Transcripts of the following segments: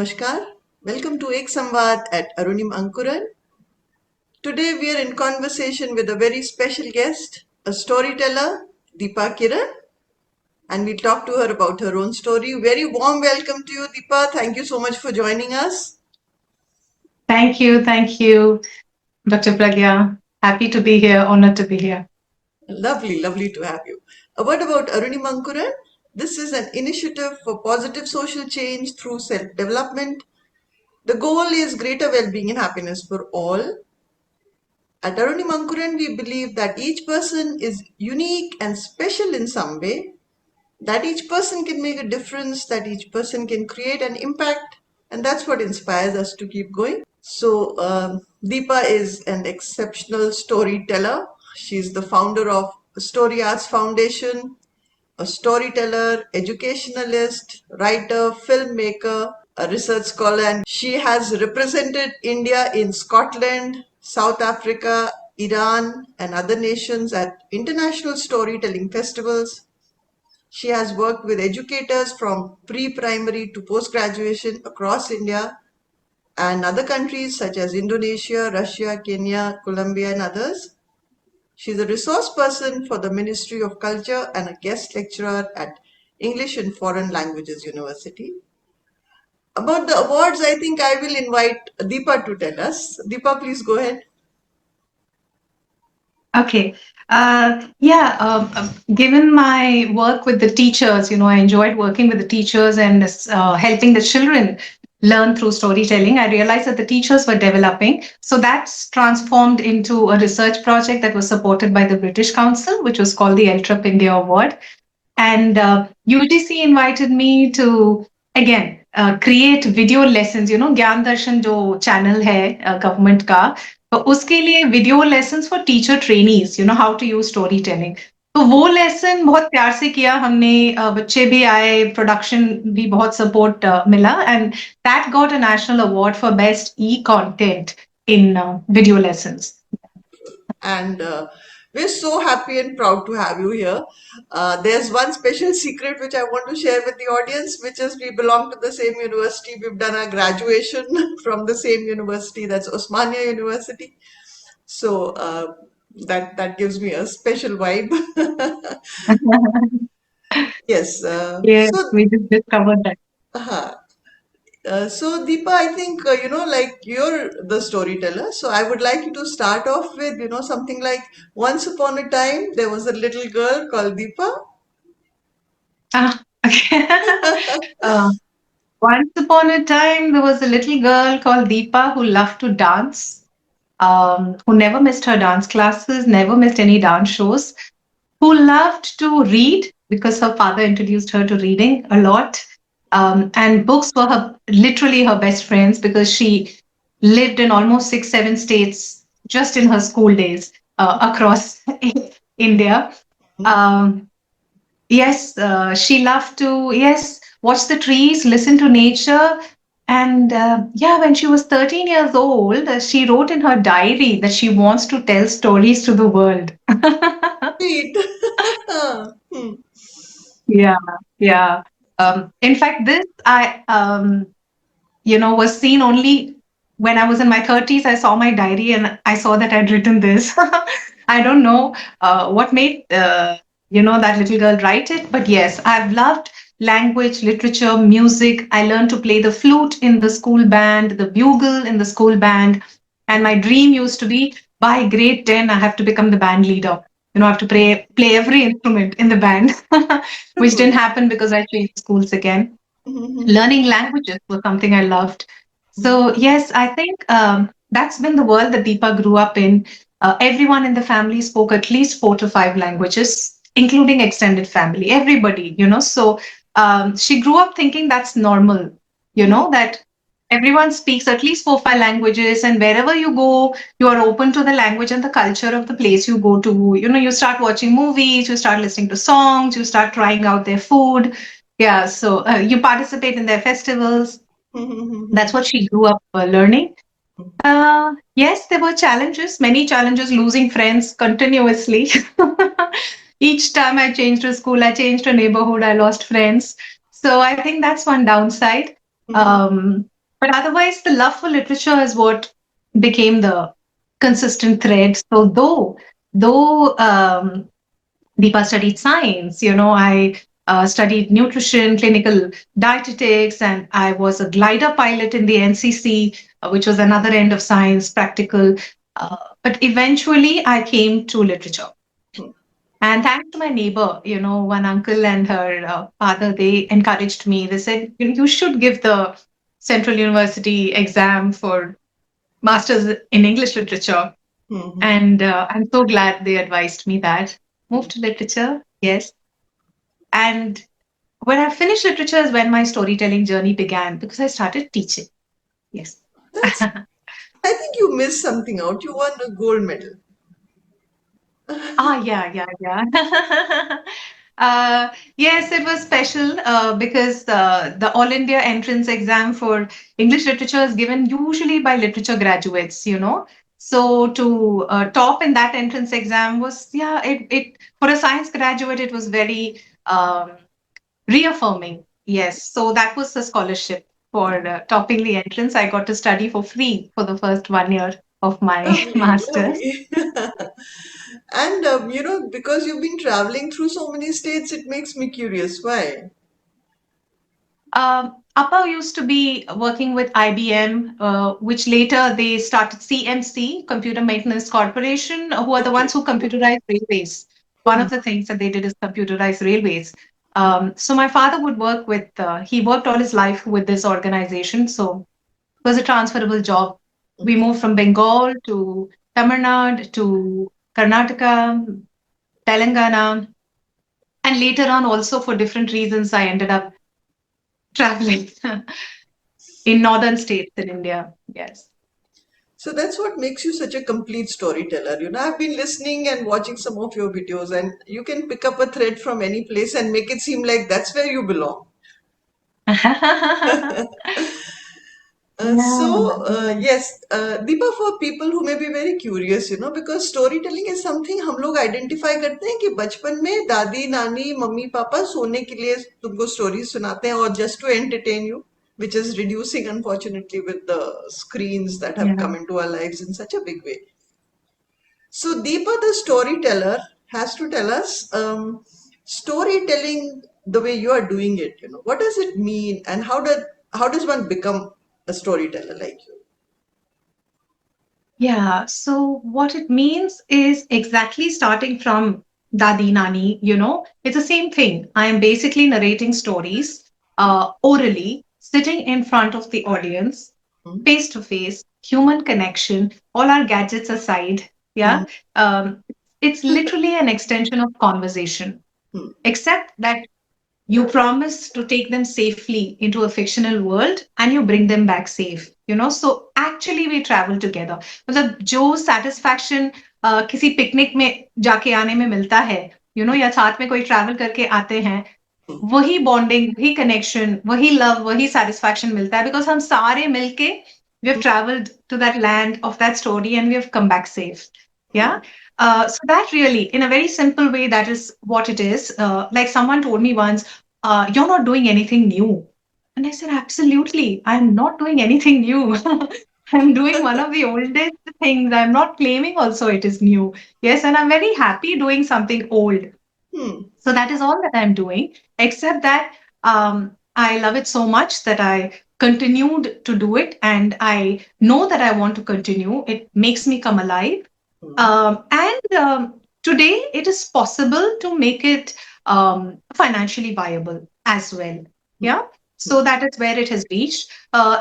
Namaskar. Welcome to Ek Samvaad at Arunim Ankuran. Today we are in conversation with a very special guest, a storyteller, Deepa Kiran, and we'll talk to her about her own story. Very warm welcome to you, Deepa. Thank you so much for joining us. Thank you, Dr. Pragya. Happy to be here, honored to be here. Lovely, lovely to have you. A word about Arunim Ankuran. This is an initiative for positive social change through self-development. The goal is greater well-being and happiness for all. At Arunim Ankuran, we believe that each person is unique and special in some way, that each person can make a difference, that each person can create an impact, and that's what inspires us to keep going. So, Deepa is an exceptional storyteller. She's the founder of Story Arts Foundation, a storyteller, educationalist, writer, filmmaker, a research scholar, and she has represented India in Scotland, South Africa, Iran, and other nations at international storytelling festivals. She has worked with educators from pre-primary to post-graduation across India and other countries such as Indonesia, Russia, Kenya, Colombia, and others. She's a resource person for the Ministry of Culture and a guest lecturer at English and Foreign Languages University. About the awards, I think I will invite Deepa to tell us. Deepa, please go ahead. Okay. Given my work with the teachers, I enjoyed working with the teachers and helping the children learn through storytelling. I realized that the teachers were developing. So that's transformed into a research project that was supported by the British Council, which was called the LTRP India Award. And UGC invited me to, again, create video lessons, Gyan Darshan jo channel hai government ka, तो उसके लिए video lessons for teacher trainees how to use storytelling तो वो lesson बहुत प्यार से किया हमने बच्चे भी आए प्रोडक्शन भी बहुत सपोर्ट मिला and that got a national award for best E content in video lessons And we're so happy and proud to have you here. There's one special secret which I want to share with the audience, which is we belong to the same university. We've done our graduation from the same university, that's Osmania University. So that gives me a special vibe. Yes. Yeah, we just discovered that. Uh, so Deepa, I think like you're the storyteller. So I would like you to start off with something like once upon a time there was a little girl called Deepa. Okay. Once upon a time, there was a little girl called Deepa who loved to dance, who never missed her dance classes, never missed any dance shows, who loved to read because her father introduced her to reading a lot. And books were literally her best friends because she lived in almost 6, 7 states just in her school days across India. Um, Yes, she loved to, yes, watch the trees, listen to nature. And when she was 13 years old, she wrote in her diary that she wants to tell stories to the world. Sweet. Hmm. Yeah, yeah. In fact, this was seen only when I was in my 30s. I saw my diary and I saw that I'd written this. I don't know what made that little girl write it, but yes, I've loved language, literature, music. I learned to play the flute in the school band, the bugle in the school band, and my dream used to be by grade 10, I have to become the band leader. I have to play every instrument in the band, which didn't happen because I changed schools again. Learning languages was something I loved. So, yes, I think that's been the world that Deepa grew up in. Everyone in the family spoke at least 4 to 5 languages, including extended family, everybody, So, she grew up thinking that's normal, that everyone speaks at least 4, 5 languages, and wherever you go, you are open to the language and the culture of the place you go to. You start watching movies, you start listening to songs, you start trying out their food. Yeah, so you participate in their festivals. That's what she grew up learning. Yes, there were challenges, many challenges, losing friends continuously. Each time I changed a school, I changed a neighborhood, I lost friends. So I think that's one downside. But otherwise, the love for literature is what became the consistent thread. So though Deepa studied science, I studied nutrition, clinical dietetics, and I was a glider pilot in the NCC, which was another end of science, practical. But eventually, I came to literature. Hmm. And thanks to my neighbor, one uncle and her father, they encouraged me. They said, you should give the Central University exam for Masters in English Literature. Hmm. And I'm so glad they advised me that. Move to literature, yes. And when I finished literature is when my storytelling journey began because I started teaching. Yes. That's. I think you missed something out. You won a gold medal. Yeah, yeah, yeah. Yes, it was special because the All India entrance exam for English literature is given usually by literature graduates. So to top in that entrance exam was, yeah, it for a science graduate, it was very reaffirming. Yes. So that was the scholarship for topping the entrance. I got to study for free for the first 1 year of my Lovely, master's. lovely. And because you've been traveling through so many states, it makes me curious. Why? Appa used to be working with IBM, which later they started CMC, Computer Maintenance Corporation, who are the Okay. ones who computerized railways. One of the things that they did is computerize railways. So my father would work with, he worked all his life with this organization. So it was a transferable job. We moved from Bengal to Tamil Nadu to Karnataka, Telangana, and later on also for different reasons, I ended up traveling in northern states in India. Yes. So that's what makes you such a complete storyteller. I've been listening and watching some of your videos, and you can pick up a thread from any place and make it seem like that's where you belong. Yeah, yeah. Yes, Deepa, for people who may be very curious, because storytelling is something हम लोग identify करते हैं कि बचपन में दादी नानी mummy papa सोने के लिए तुमको stories सुनाते हैं और just to entertain you, which is reducing unfortunately with the screens that have Yeah. come into our lives in such a big way. So Deepa, the storyteller, has to tell us storytelling the way you are doing it. What does it mean, and how does one become a storyteller like you? Yeah. So what it means is exactly starting from Dadi Nani, it's the same thing. I am basically narrating stories orally, sitting in front of the audience, face to face, human connection, all our gadgets aside. Yeah. Hmm. Um, it's literally an extension of conversation, Hmm. except that you promise to take them safely into a fictional world and you bring them back safe. So actually we travel together. मतलब जो satisfaction किसी picnic में जाके आने में मिलता है या साथ में कोई ट्रैवल करके आते हैं वही बॉन्डिंग वही कनेक्शन वही लव वही satisfaction मिलता है बिकॉज हम सारे मिलके we have traveled to that land of that story and we have come back safe. Yeah. So that really, in a very simple way, that is what it is. Like someone told me once, you're not doing anything new. And I said, absolutely, I'm not doing anything new. I'm doing one of the oldest things. I'm not claiming also it is new. Yes, and I'm very happy doing something old. Hmm. So that is all that I'm doing, except that I love it so much that I continued to do it. And I know that I want to continue. It makes me come alive. Hmm. And today it is possible to make it financially viable as well. Hmm. Yeah. So that is where it has reached.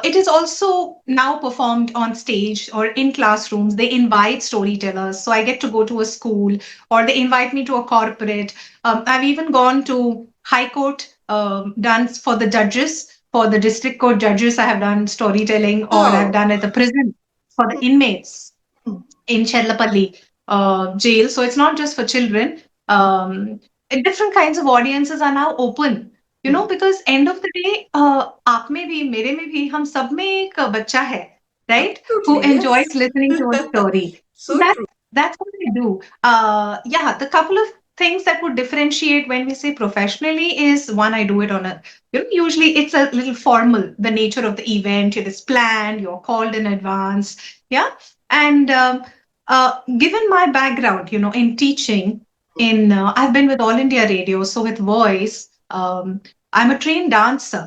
It is also now performed on stage or in classrooms. They invite storytellers. So I get to go to a school or they invite me to a corporate. I've even gone to High Court, done for the judges, for the district court judges. I have done storytelling, or I've Wow. done at the prison for the inmates in Chellapalli jail. So it's not just for children. And different kinds of audiences are now open. Hmm. Because end of the day, आप में भी मेरे में भी हम सब में एक बच्चा है, right? Who Absolutely, enjoys yes. listening to a story. So So true. that's what I do. Yeah, the couple of things that would differentiate when we say professionally is one, I do it on a, usually it's a little formal, the nature of the event, it is planned, you're called in advance. Yeah. And given my background, in teaching, I've been with All India Radio, so with voice, I'm a trained dancer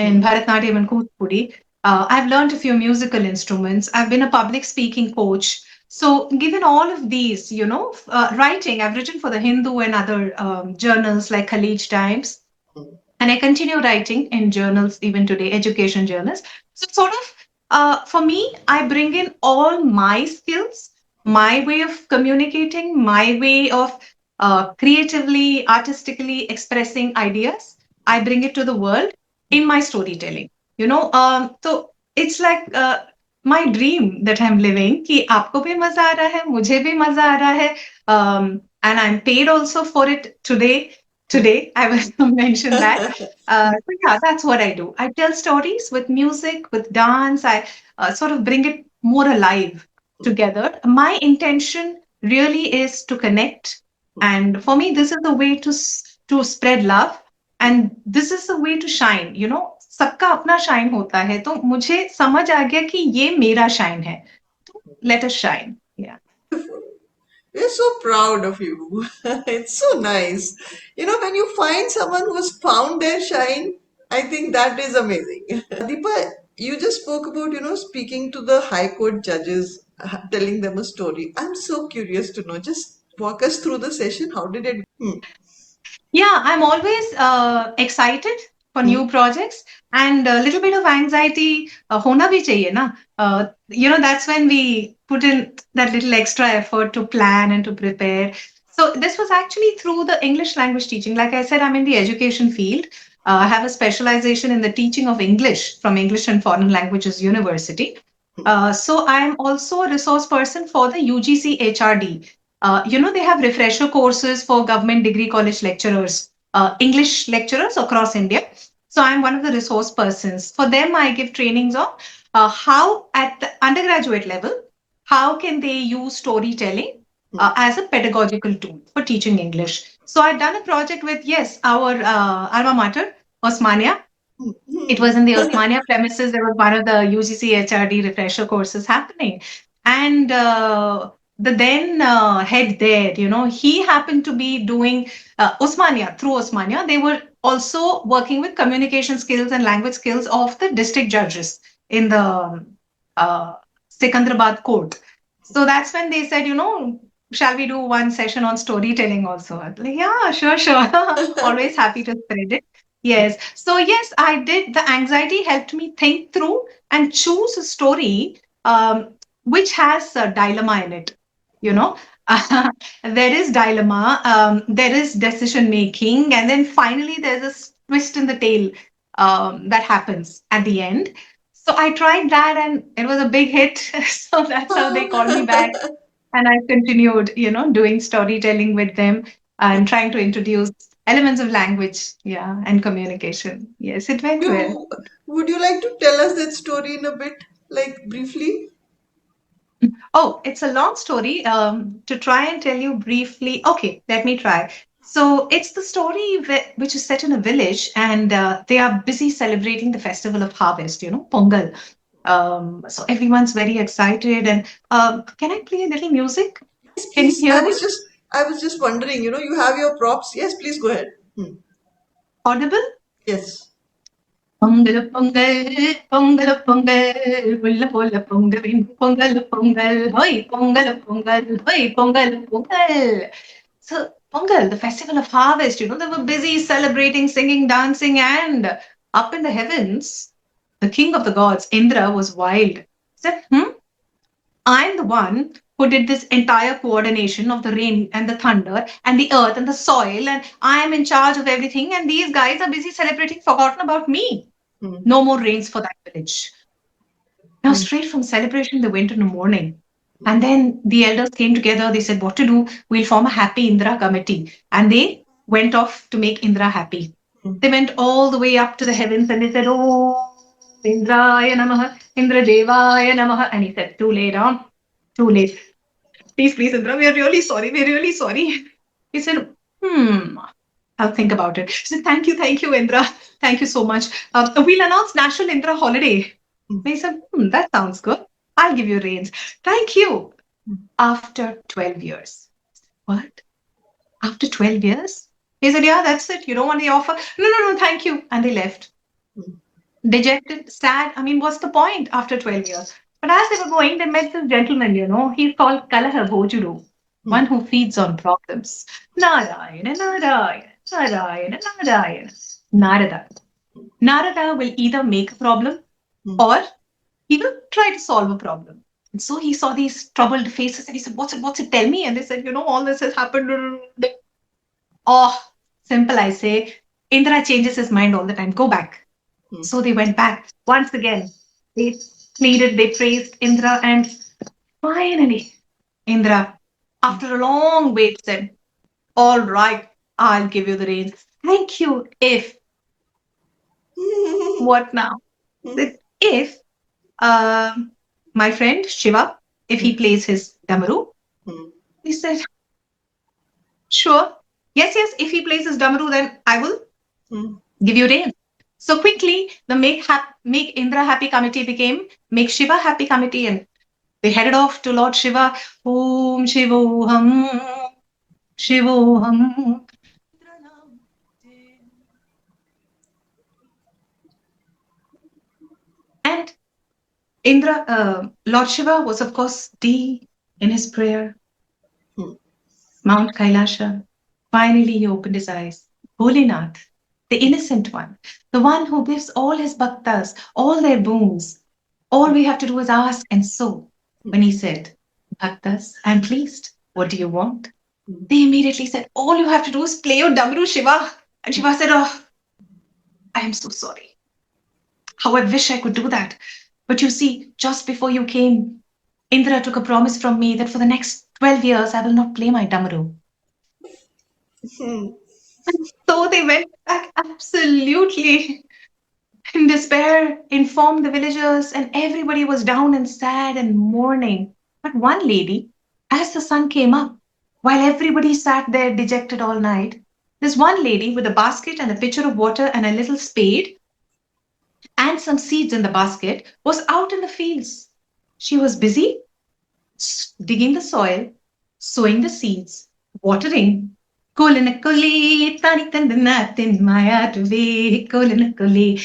in Bharatnatyam and Kuchipudi. I've learned a few musical instruments. I've been a public speaking coach. So, given all of these, writing, I've written for the Hindu and other journals like Khalij Times, and I continue writing in journals even today, education journals. So, sort of, for me, I bring in all my skills, my way of communicating, my way of creatively, artistically expressing ideas. I bring it to the world in my storytelling. So it's like my dream that I'm living. कि आपको भी मजा आ रहा है, मुझे भी मजा आ रहा है, and I'm paid also for it today. Today, I will mention that. So yeah, that's what I do. I tell stories with music, with dance. I sort of bring it more alive together. My intention really is to connect, and for me, this is the way to spread love, and this is the way to shine. सबका अपना shine होता है, तो मुझे समझ आ गया कि ये मेरा शाइन है. तो let us shine. Yeah. We're so proud of you. It's so nice. When you find someone who's found their shine, I think that is amazing. Deepa, you just spoke about, speaking to the High Court judges, telling them a story. I'm so curious to know. Just walk us through the session. How did it? Yeah, I'm always excited for Hmm, new projects, and a little bit of anxiety hona bhi chahiye na. That's when we put in that little extra effort to plan and to prepare. So this was actually through the English language teaching. Like I said, I'm in the education field. I have a specialization in the teaching of English from English and Foreign Languages University. So I'm also a resource person for the UGC HRD. They have refresher courses for government degree college lecturers, English lecturers across India. So I'm one of the resource persons. For them, I give trainings on how at the undergraduate level, how can they use storytelling as a pedagogical tool for teaching English. So I've done a project with, yes, our alma mater, Osmania. It was in the Osmania premises. There was one of the UGC HRD refresher courses happening. And the then head there, he happened to be doing Osmania, through Osmania. They were also working with communication skills and language skills of the district judges in the uh, Sikandrabad court. So that's when they said, shall we do one session on storytelling also? I was like, yeah, sure, sure. Always happy to spread it. Yes. So, yes, I did. The anxiety helped me think through and choose a story which has a dilemma in it. You know, there is dilemma, there is decision making, and then finally there's a twist in the tail that happens at the end. So, I tried that and it was a big hit. So, that's how they called me back. And I continued, doing storytelling with them and trying to introduce elements of language, yeah, and communication. Yes, it went well. you would you like to tell us that story in a bit, like briefly? Oh, it's a long story. To try and tell you briefly, okay, let me try. So it's the story which is set in a village, and they are busy celebrating the festival of harvest. Pongal. So everyone's very excited. And can I play a little music? Yes, Can you please. hear I it? was just I was just wondering, you have your props. Yes, please go ahead. Audible? Yes. Pongal Pongal Pongal Pongal உள்ள போல பொங்கலின் பொங்கல் பொங்கல் ஹோய் பொங்கல் பொங்கல் ஹோய் Pongal Pongal. So Pongal, the festival of harvest, they were busy celebrating, singing, dancing, and up in the heavens, the king of the gods, Indra, was wild. He said, I'm the one who did this entire coordination of the rain and the thunder and the earth and the soil, and I am in charge of everything. And these guys are busy celebrating, forgotten about me. Hmm. No more rains for that village. Now, straight from celebration, they went in the morning. And then the elders came together. They said, what to do? We'll form a happy Indra committee. And they went off to make Indra happy. They went all the way up to the heavens and they said, oh, Indraya namaha, Indra Devaya namaha. And he said, too late, huh? Too late. Please, please, Indra, we are really sorry. We're really sorry. He said, Hmm. I'll think about it. So thank you, Indra. Thank you so much. We'll announce National Indra Holiday. Mm, They said, that sounds good. I'll give you reins. Thank you. mm, After 12 years. What? After 12 years? He said, yeah, that's it. You don't want the offer? No, no, no, thank you. And they left. mm, Dejected, sad. I mean, what's the point after 12 years? But as they were going, they met this gentleman, he's called Kalahar Bhojuru, mm, one who feeds on problems. Narayana, Narayana, Narayana, Narayana. Narada. Narada will either make a problem mm, or he will try to solve a problem. And so he saw these troubled faces and he said, what's it, tell me? And they said, all this has happened. Oh, simple, I say. Indra changes his mind all the time. Go back. mm, So they went back once again. They pleaded, they praised Indra, and finally, Indra, mm. after a long wait, said, all right, I'll give you the reins. Thank you. If, what now? Mm, That if my friend Shiva, if he mm, plays his Damaru, mm, he said, sure. Yes, yes, if he plays his Damaru, then I will mm. give you reins. So quickly, the make Indra happy committee became Make Shiva happy committee, and they headed off to Lord Shiva. Om Shivoham, Shivoham. And Lord Shiva was, of course, deep in his prayer. Mm, Mount Kailasha. Finally, he opened his eyes. Bholinath, the innocent one, the one who gives all his bhaktas, all their boons. All we have to do is ask. And so, mm, when he said, Bhaktas, I'm pleased. What do you want? mm, They immediately said, all you have to do is play your Damru, Shiva. And Shiva said, oh, I am so sorry. How I wish I could do that. But you see, just before you came, Indra took a promise from me that for the next 12 years, I will not play my Damru. mm, So they went back absolutely in despair, informed the villagers, and everybody was down and sad and mourning. But one lady, as the sun came up, while everybody sat there dejected all night, this one lady with a basket and a pitcher of water and a little spade and some seeds in the basket was out in the fields. She was busy digging the soil, sowing the seeds, watering. Kolinakoli, tanitandanatin mayaruve, kolinakoli,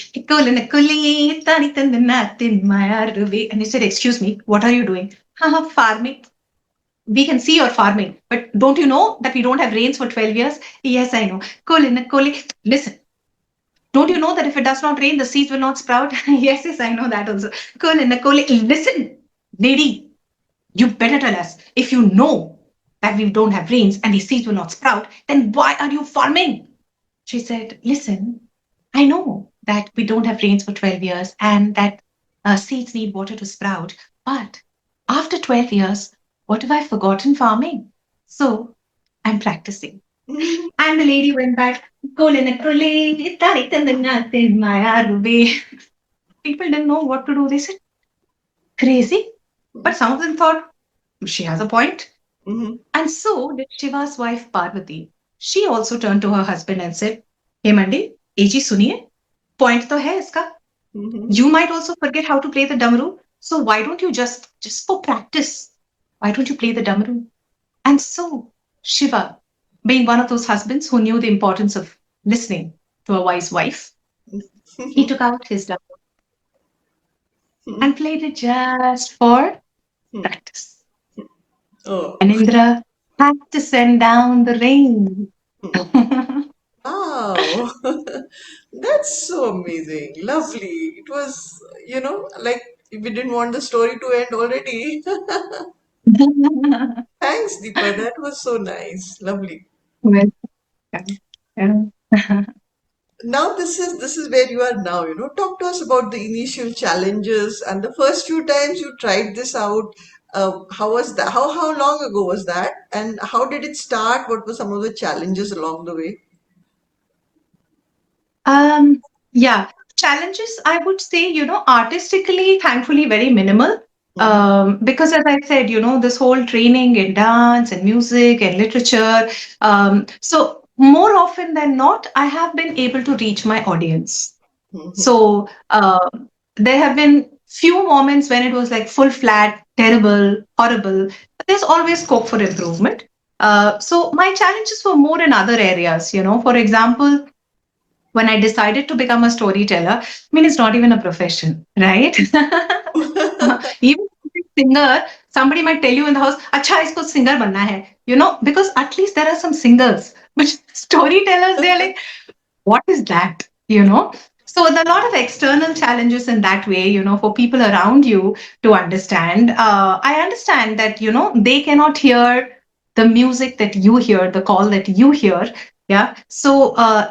tanitandanatin mayaruve. And he said, excuse me, what are you doing? Haha, farming. We can see you're farming, but don't you know that we don't have rains for 12 years? Yes, I know. Kolinakoli, listen. Don't you know that if it does not rain, the seeds will not sprout? Yes, yes, I know that also. Kolinakoli, listen, lady, you better tell us if you know that we don't have rains and the seeds will not sprout, then why are you farming? She said, listen, I know that we don't have rains for 12 years and that seeds need water to sprout. But after 12 years, what have I forgotten farming? So I'm practicing. mm, And the lady went back. People didn't know what to do. They said, crazy. But some of them thought, she has a point. mm, And so did Shiva's wife Parvati. She also turned to her husband and said, Hey Mandi, AG suniye, point to hai iska. mm, You might also forget how to play the damaru. So why don't you just for practice, why don't you play the damaru? And so Shiva, being one of those husbands who knew the importance of listening to a wise wife, he took out his damaru and played it just for mm. practice. Oh, And Indra had to send down the rain. mm. Wow. That's so amazing. Lovely. It was, like we didn't want the story to end already. Thanks, Deepa. That was so nice. Lovely. Welcome. Yeah. Now this is where you are now, Talk to us about the initial challenges and the first few times you tried this out. How was that? How long ago was that? And how did it start? What were some of the challenges along the way? Um, yeah, challenges, I would say, artistically, thankfully, very minimal. Mm-hmm. Because as I said, this whole training in dance and music and literature. So more often than not, I have been able to reach my audience. Mhm. So there have been few moments when it was like full flat, terrible, horrible. But there's always scope for improvement. So my challenges were more in other areas. For example, when I decided to become a storyteller, I mean, it's not even a profession, right? Even if you're a singer, somebody might tell you in the house, "Acha, isko singer banna hai," because at least there are some singers. But storytellers, they're like, what is that? So there are a lot of external challenges in that way, for people around you to understand. I understand that, they cannot hear the music that you hear, the call that you hear. Yeah. So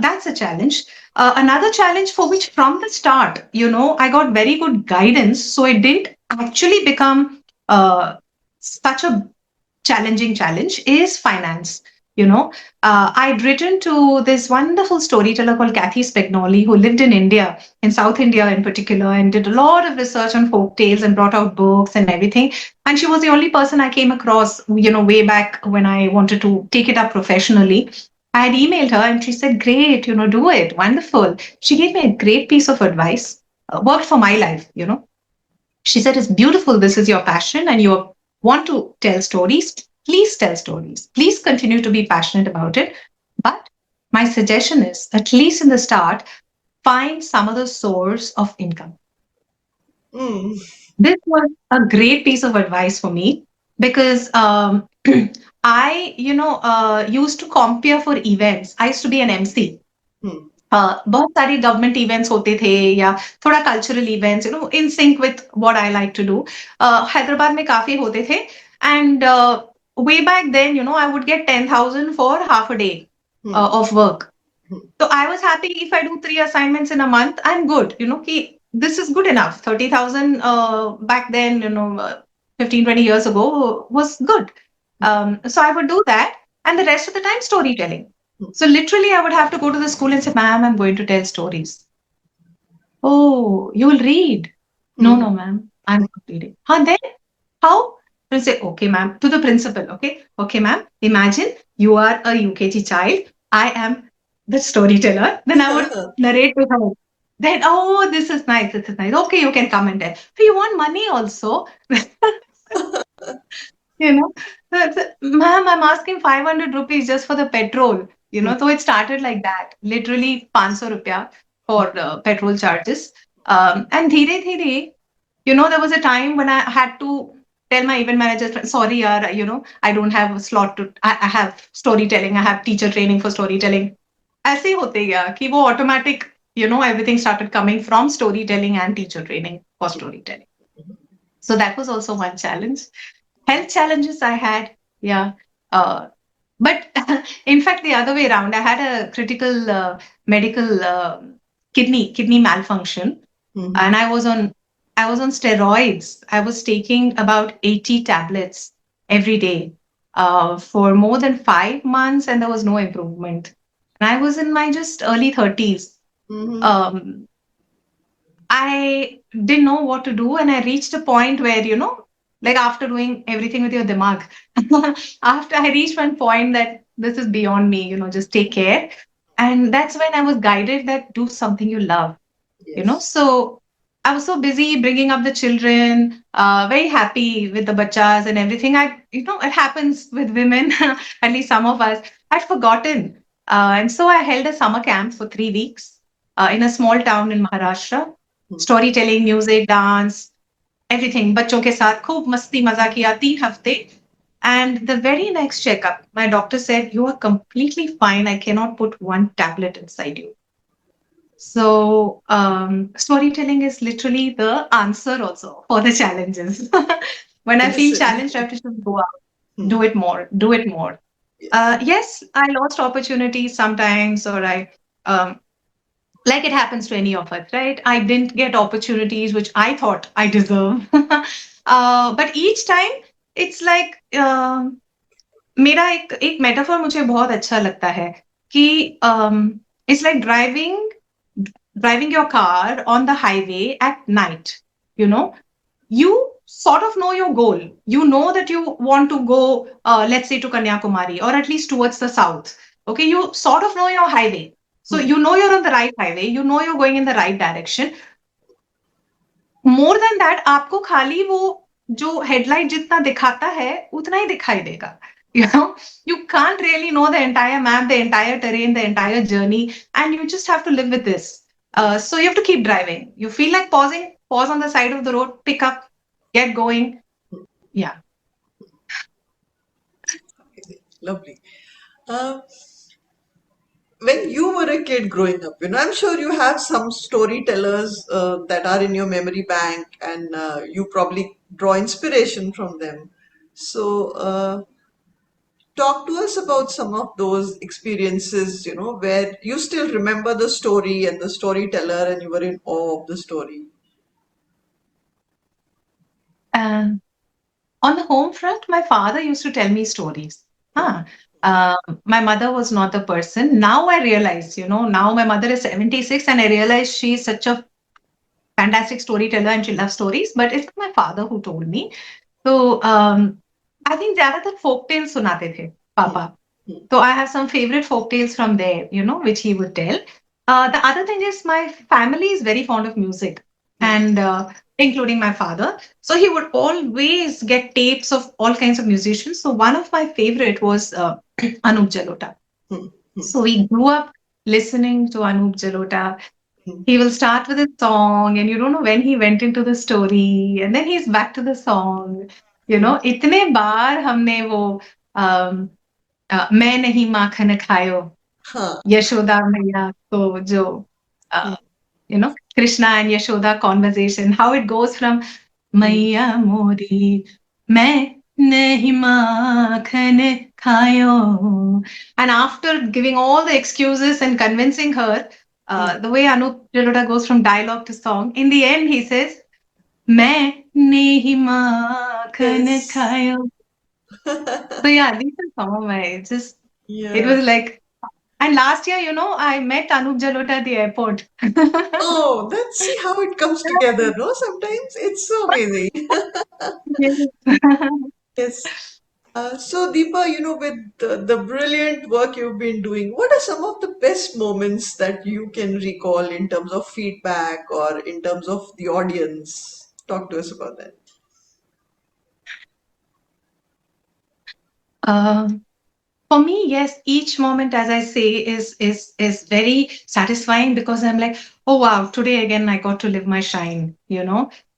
that's a challenge. Another challenge for which from the start, I got very good guidance. So it didn't actually become such a challenging challenge is finance. I'd written to this wonderful storyteller called Kathy Spagnoli, who lived in India, in South India in particular, and did a lot of research on folk tales and brought out books and everything. And she was the only person I came across, way back when I wanted to take it up professionally. I had emailed her and she said, "Great, do it. Wonderful." She gave me a great piece of advice, worked for my life. She said, "It's beautiful. This is your passion and you want to tell stories. Please tell stories. Please continue to be passionate about it. But my suggestion is, at least in the start, find some other source of income." Mm. This was a great piece of advice for me because I, used to compare for events. I used to be an MC. Mm. बहुत सारे government events होते थे या थोड़ा cultural events in sync with what I like to do Hyderabad में काफी होते थे एंड way back then I would get 10,000 for half a day Mm. of work. Mm. So I was happy if I do 3 assignments in a month, I'm good. Ki this is good enough. 30,000 back then, 15, 20 years ago was good. So I would do that. And the rest of the time, storytelling. Mm. So literally, I would have to go to the school and say, "Ma'am, I'm going to tell stories." "Oh, you will read." "No, Mm. no, ma'am, I'm not reading." "Huh, then how?" We'll say, "Okay, ma'am," to the principal. Okay, okay, ma'am, imagine you are a UKG child. I am the storyteller. Then I would narrate to her. Then, "Oh, this is nice. This is nice. Okay, you can come and tell. So you want money also?" you know Ma'am, I'm asking 500 rupees just for the petrol. Mm. So it started like that, literally 500 rupiah for petrol charges. And dheere dheere, there was a time when I had to tell my event manager, "Sorry yaar, I don't have a slot to I have storytelling, I have teacher training for storytelling." ऐसे ही होते गया कि वो automatic, everything started coming from storytelling and teacher training for storytelling. So that was also one challenge. Health challenges I had, yeah. But in fact, the other way around, I had a critical medical kidney malfunction, Mhm. and I was on steroids. I was taking about 80 tablets every day for more than 5 months, and there was no improvement. And I was in my just early 30s. Mhm. Um, I didn't know what to do, and I reached a point where, like after doing everything with your dimag, after I reached one point that this is beyond me, just take care. And that's when I was guided that do something you love. Yes. So I was so busy bringing up the children, very happy with the bachas and everything. It happens with women, at least some of us. I'd forgotten. And so I held a summer camp for 3 weeks in a small town in Maharashtra. Mm. Storytelling, music, dance, everything. बच्चों के साथ खूब मस्ती मजा किया 3 हफ्ते. And the very next checkup, my doctor said, "You are completely fine. I cannot put one tablet inside you." So, storytelling is literally the answer also for the challenges. When I feel Medicine. challenged, I have to just go out, Mm. do it more, do it more. Yes. Yes, I lost opportunities sometimes, or like it happens to any of us, right? I didn't get opportunities which I thought I deserve. But each time, it's like मेरा एक metaphor मुझे बहुत अच्छा लगता है कि it's like driving your car on the highway at night. You know, you sort of know your goal. You know that you want to go, let's say, to Kanyakumari or at least towards the south. Okay, you sort of know your highway. So Hmm. you know you're on the right highway, you know you're going in the right direction. More than that आपको खाली वो जो headlight जितना दिखाता है उतना ही दिखाई देगा. You know, you can't really know the entire map, the entire terrain, the entire journey, and you just have to live with this. So you have to keep driving. You feel like pausing, pause on the side of the road, pick up, get going. Yeah. Lovely. Uh, when you were a kid growing up, I'm sure you have some storytellers that are in your memory bank, and you probably draw inspiration from them. So, talk to us about some of those experiences, where you still remember the story and the storyteller, and you were in awe of the story. Um, on the home front, my father used to tell me stories. Hmm. Huh. Uh, my mother was not the person. Now I realize, now my mother is 76 and I realize she's such a fantastic storyteller and she loves stories, but it's my father who told me. So I think ज़्यादातर folk tales सुनाते थे Hmm. पापा. Hmm. So I have some favorite folk tales from there, which he would tell. The other thing is my family is very fond of music, Hmm. and including my father. So he would always get tapes of all kinds of musicians. So one of my favorite was Anup Jalota. Hmm. Hmm. So we grew up listening to Anup Jalota. Hmm. He will start with a song, and you don't know when he went into the story, and then he's back to the song. Hmm. इतने बार हमने वो um, मैं नहीं माखन खायो Huh. Yashoda मैया को जो Hmm. Krishna and Yashoda conversation, how it goes from Hmm. मैया मोरी मैं नहीं माखन खायो, and after giving all the excuses and convincing her, Hmm. the way Anup Jalota goes from dialogue to song, in the end he says मैं नहीं माखन Yes. खायो. So yeah, these are some of my just. It Yeah. was like, and last year, I met Anup Jalota at the airport. Oh, let's see how it comes together, no? Sometimes it's so amazing. Yes. Yes. So, Deepa, with the brilliant work you've been doing, what are some of the best moments that you can recall in terms of feedback or in terms of the audience? Talk to us about that. Um, For me, yes, each moment, as I say, is very satisfying because I'm like, oh wow, today again I got to live my shine.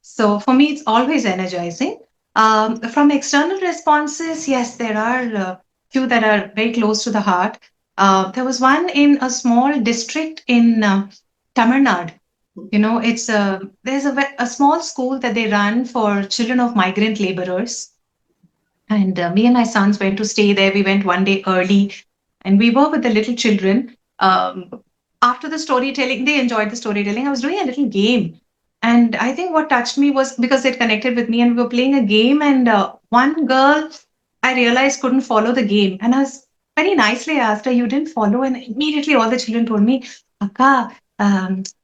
So for me, it's always energizing. From external responses, yes, there are few that are very close to the heart. There was one in a small district in Tamil Nadu. It's there's a small school that they run for children of migrant laborers, and me and my sons went to stay there. We went one day early and we were with the little children. After the storytelling, they enjoyed the storytelling. I was doing a little game. And I think what touched me was because it connected with me and we were playing a game. And one girl I realized couldn't follow the game. And I was very nicely asked her, you didn't follow? And immediately all the children told me, Akka,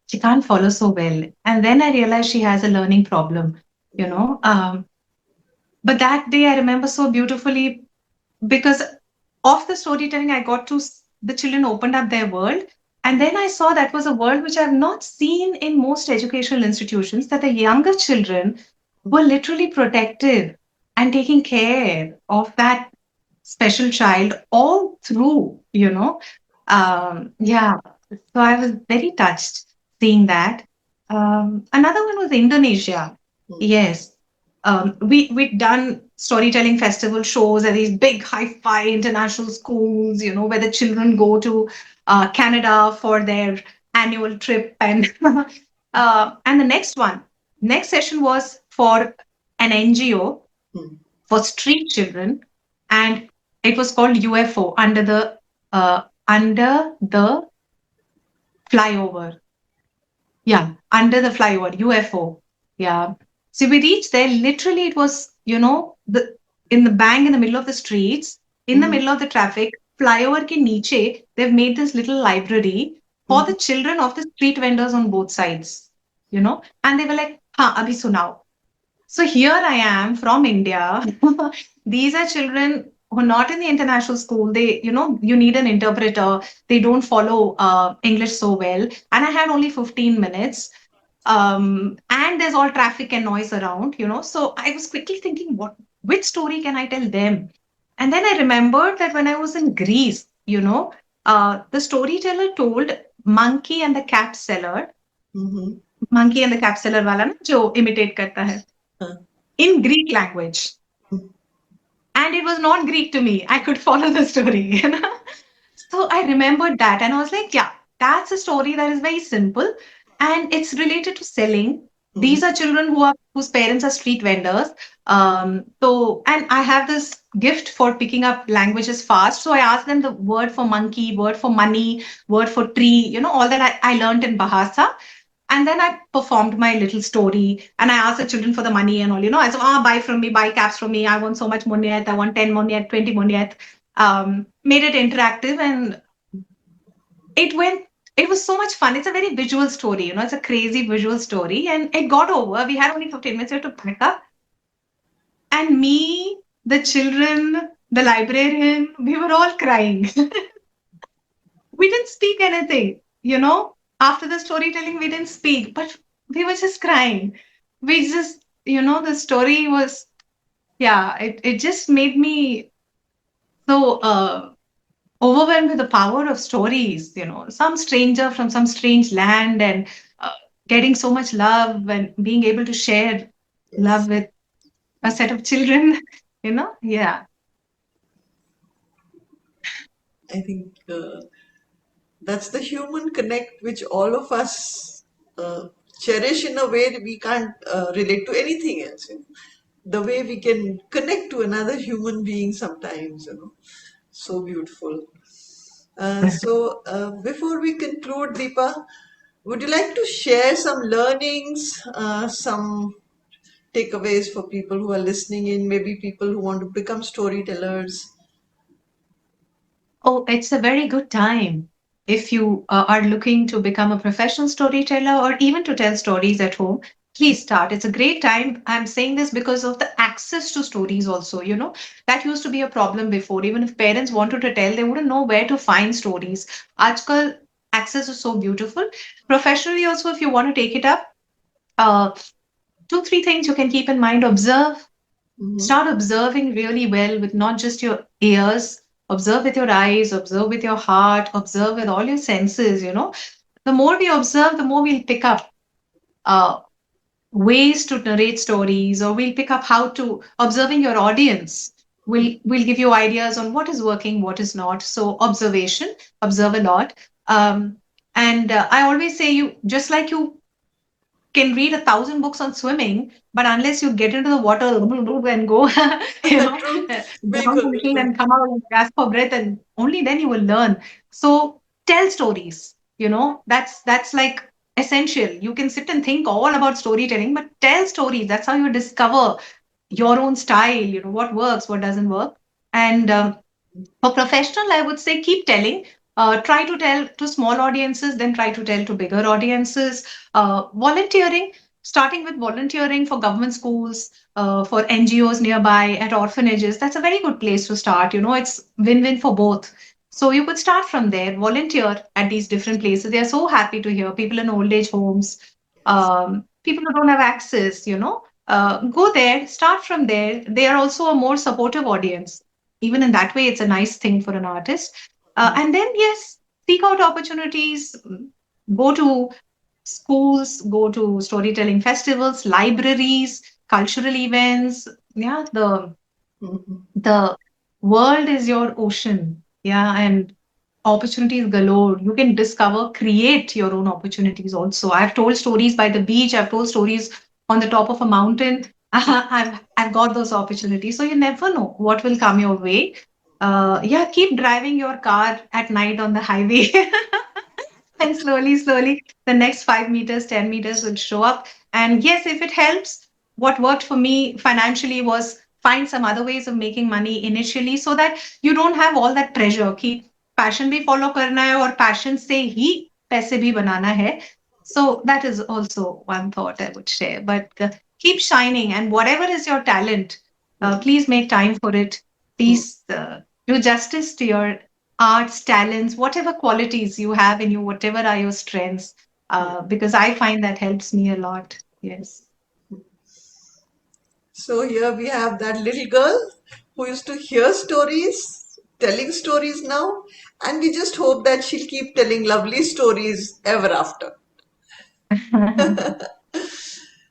she can't follow so well. And then I realized she has a learning problem, you Mm. know. But that day I remember so beautifully because of the storytelling I got to the children opened up their world, and then I saw that was a world which I've not seen in most educational institutions, that the younger children were literally protective and taking care of that special child all through, yeah. So I was very touched seeing that. Another one was Indonesia. Mm. Yes. We'd done storytelling festival shows at these big hi-fi international schools, where the children go to Canada for their annual trip, and and the next session was for an NGO Mm. for street children, and it was called UFO, under the flyover. Yeah, under the flyover, UFO. Yeah. So we reached there. Literally, it was, the in the bang in the middle of the streets, in the Mhm. middle of the traffic, flyover ke niche, they've made this little library for Mhm. the children of the street vendors on both sides, and they were like, ha, abhi sunao. So here I am from India. These are children. who are not in the international school, they, you need an interpreter. They don't follow English so well. And I had only 15 minutes. And there's all traffic and noise around, So I was quickly thinking, which story can I tell them? And then I remembered that when I was in Greece, the storyteller told monkey and the cat seller, Mm-hmm. monkey and the cat seller wala na, jo imitate karta hai, in Greek language. And it was not Greek to me. I could follow the story. So I remembered that and I was like, yeah, that's a story that is very simple and it's related to selling. Mm-hmm. These are children whose parents are street vendors. So and I have this gift for picking up languages fast. So I asked them the word for monkey, word for money, word for tree, all that I learned in Bahasa. And then I performed my little story and I asked the children for the money and all, I said, buy from me, buy caps from me. I want so much monyet. I want 10 monyet, 20 monyet. Made it interactive and it went, it was so much fun. It's a very visual story, it's a crazy visual story. And it got over. We had only 15 minutes to pack up. And me, the children, the librarian, we were all crying. We didn't speak anything, After the storytelling, we didn't speak, but we were just crying. We just, the story was, yeah, it just made me so overwhelmed with the power of stories, some stranger from some strange land and uh, getting so much love and being able to share love Yes, with a set of children, yeah. I think that's the human connect which all of us cherish in a way that we can't relate to anything else. The way we can connect to another human being sometimes, so beautiful. Before we conclude, Deepa, would you like to share some learnings, some takeaways for people who are listening in, maybe people who want to become storytellers? Oh, it's a very good time if you are looking to become a professional storyteller or even to tell stories at home. Please start. It's a great time. I'm saying this because of the access to stories, also. That used to be a problem before. Even if parents wanted to tell, they wouldn't know where to find stories. Ajkal, access is so beautiful. Professionally, also, if you want to take it up, uh, two, three things you can keep in mind. Observe. Mm-hmm. Start observing really well with not just your ears, observe with your eyes, observe with your heart, observe with all your senses. The more we observe, the more we'll pick up uh, ways to narrate stories, or we'll pick up how to observing your audience will give you ideas on what is working, what is not. So observation, observe a lot. And I always say, you just like you can read 1,000 books on swimming, but unless you get into the water and go, True. down a Bilkul, little bilkul. and come out and gasp for breath, and only then you will learn. So tell stories. That's like essential. You can sit and think all about storytelling, but tell stories. That's how you discover your own style. What works, what doesn't work, and for professional, I would say keep telling. Try to tell to small audiences, then try to tell to bigger audiences. Volunteering, starting with volunteering for government schools, for NGOs nearby, at orphanages. That's a very good place to start. It's win-win for both. So you could start from there, volunteer at these different places. They are so happy to hear people in old age homes, people who don't have access. Go there, start from there. They are also a more supportive audience. Even in that way, it's a nice thing for an artist. And then, yes, seek out opportunities, go to schools, go to storytelling festivals, libraries, cultural events. Yeah, Mhm. the world is your ocean. Yeah, and opportunities galore. You can discover, create your own opportunities also. I've told stories by the beach, I've told stories on the top of a mountain. I've got those opportunities. So you never know what will come your way. Yeah, keep driving your car at night on the highway. And slowly, slowly, the next 5 meters, 10 meters will show up. And yes, if it helps, what worked for me financially was find some other ways of making money initially, so that you don't have all that pressure कि passion भी follow करना है और passion से ही पैसे भी बनाना है. So that is also one thought I would share. But keep shining, and whatever is your talent, please make time for it. Hmm. please do justice to your arts, talents, whatever qualities you have in you, whatever are your strengths, Hmm. because I find that helps me a lot. Yes. So here we have that little girl who used to hear stories, telling stories now, and we just hope that she'll keep telling lovely stories ever after.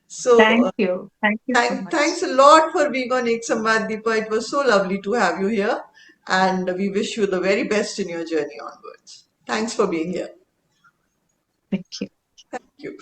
So Thank you. Thank you so much. thanks a lot for being on Ek Samvad, Deepa. It was so lovely to have you here, and we wish you the very best in your journey onwards. Thanks for being here. Thank you. Thank you.